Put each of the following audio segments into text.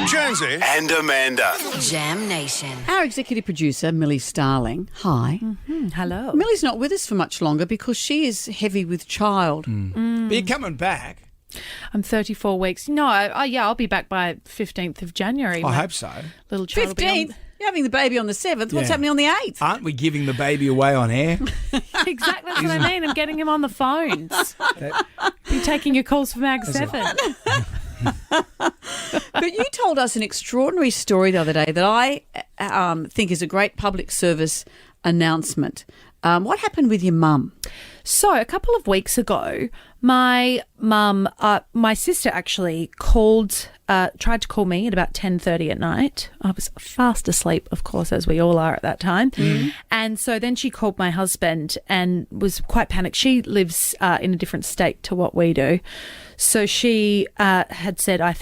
Jonesy and Amanda. Jam Nation. Our executive producer, Millie Starling. Hi. Hello. Millie's not with us for much longer because she is heavy with child. But you're coming back. I'm 34 weeks. No, I'll be back by 15th of January. I hope so. Little child will be 15th? You're having the baby on the 7th. What's Yeah. happening on the 8th? Aren't we giving the baby away on air? Exactly, that's what I mean. I'm getting him on the phones. Be taking your calls for Mag 7. But you told us an extraordinary story the other day that I think is a great public service announcement. What happened with your mum? So a couple of weeks ago, my mum, my sister actually tried to call me at about 10:30 at night. I was fast asleep, of course, as we all are at that time. And so then she called my husband and was quite panicked. She lives in a different state to what we do. So she had said, I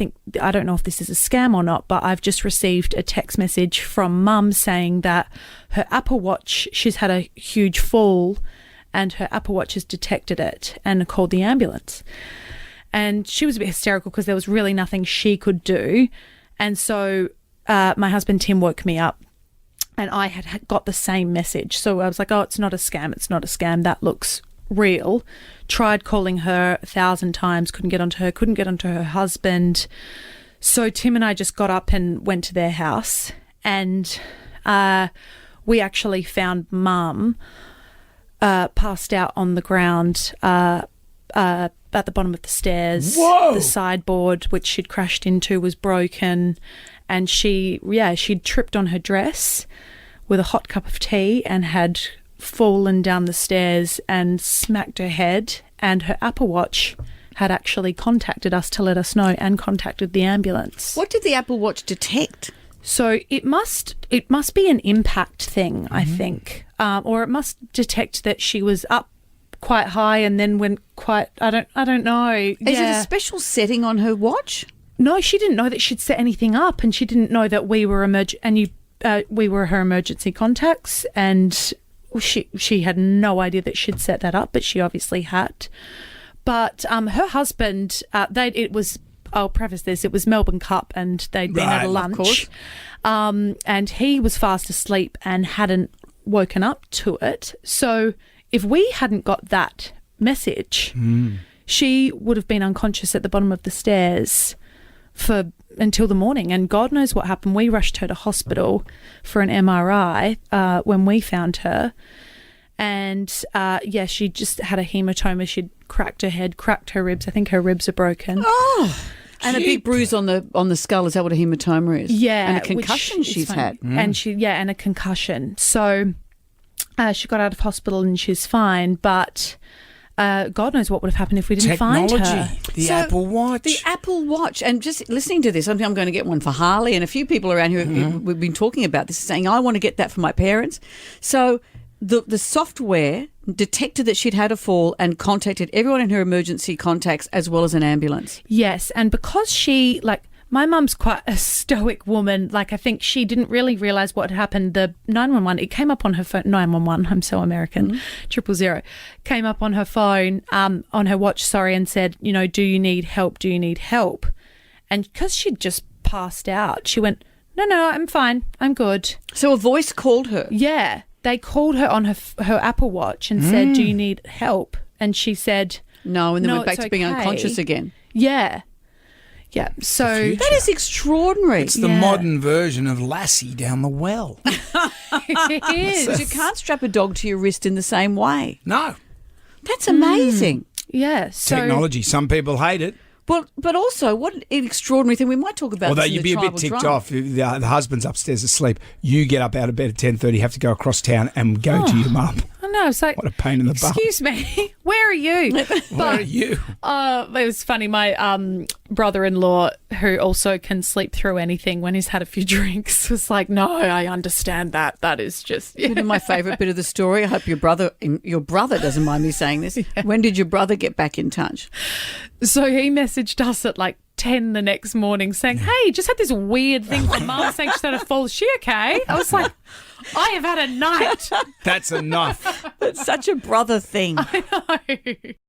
don't know if this is a scam or not, but I've just received a text message from mum saying that her Apple Watch, she's had a huge fall and her Apple Watch has detected it and called the ambulance. And she was a bit hysterical because there was really nothing she could do. And so my husband Tim woke me up and I had got the same message. So I was like, oh, it's not a scam. It's not a scam. That looks real. Tried calling her 1,000 times, couldn't get onto her husband. So Tim and I just got up and went to their house and we actually found mum passed out on the ground at the bottom of the stairs. Whoa! The sideboard, which she'd crashed into, was broken, and she'd tripped on her dress with a hot cup of tea and had fallen down the stairs and smacked her head, and her Apple Watch had actually contacted us to let us know and contacted the ambulance. What did the Apple Watch detect? So it must be an impact thing, I think, or it must detect that she was up quite high and then went quite. I don't know. Is it a special setting on her watch? No, she didn't know that she'd set anything up, and she didn't know that we were we were her emergency contacts, and she had no idea that she'd set that up, but she obviously had. But her husband, I'll preface this, it was Melbourne Cup and they'd been at a lunch. Of course. And he was fast asleep and hadn't woken up to it. So if we hadn't got that message, she would have been unconscious at the bottom of the stairs until the morning. And God knows what happened. We rushed her to hospital for an MRI when we found her. And, she just had a hematoma. She'd cracked her head, cracked her ribs. I think her ribs are broken. Oh, and a big bruise on the skull. Is that what a hematoma is? Yeah. And a concussion she's had. And and a concussion. So she got out of hospital and she's fine, but God knows what would have happened if we didn't find her. Technology, the Apple Watch. The Apple Watch. And just listening to this, I'm going to get one for Harley, and a few people around who we've been talking about this saying, I want to get that for my parents. So the software detected that she'd had a fall and contacted everyone in her emergency contacts as well as an ambulance. Yes, and because my mum's quite a stoic woman. I think she didn't really realise what had happened. The 911, it came up on her phone. 911, I'm so American. 000 came up on her phone, on her watch, and said, do you need help? Do you need help? And because she'd just passed out, she went, no, I'm fine. I'm good. So a voice called her? Yeah. They called her on her Apple Watch and said, do you need help? And she said, no, and then went back to being unconscious again. Yeah. Yeah. So that is extraordinary. It's the modern version of Lassie down the well. It is. You can't strap a dog to your wrist in the same way. No. That's amazing. Yeah. So Technology. Some people hate it. Well, but also, what an extraordinary thing. We might talk about Although this in you'd the be a bit tribal ticked drum. off if the husband's upstairs asleep. You get up out of bed at 10:30, have to go across town and go to your mum. I know. It's like, what a pain in the butt. Excuse me, where are you? Where are you? It was funny. My brother-in-law, who also can sleep through anything when he's had a few drinks, was like, no, I understand that. That is just... Bit of my favourite bit of the story. I hope your brother doesn't mind me saying this. Yeah. When did your brother get back in touch? So he messaged us at 10 the next morning saying, hey, just had this weird thing from Mum saying she's had a fall. Is she okay? I was like, I have had a night. That's enough. It's such a brother thing. I know.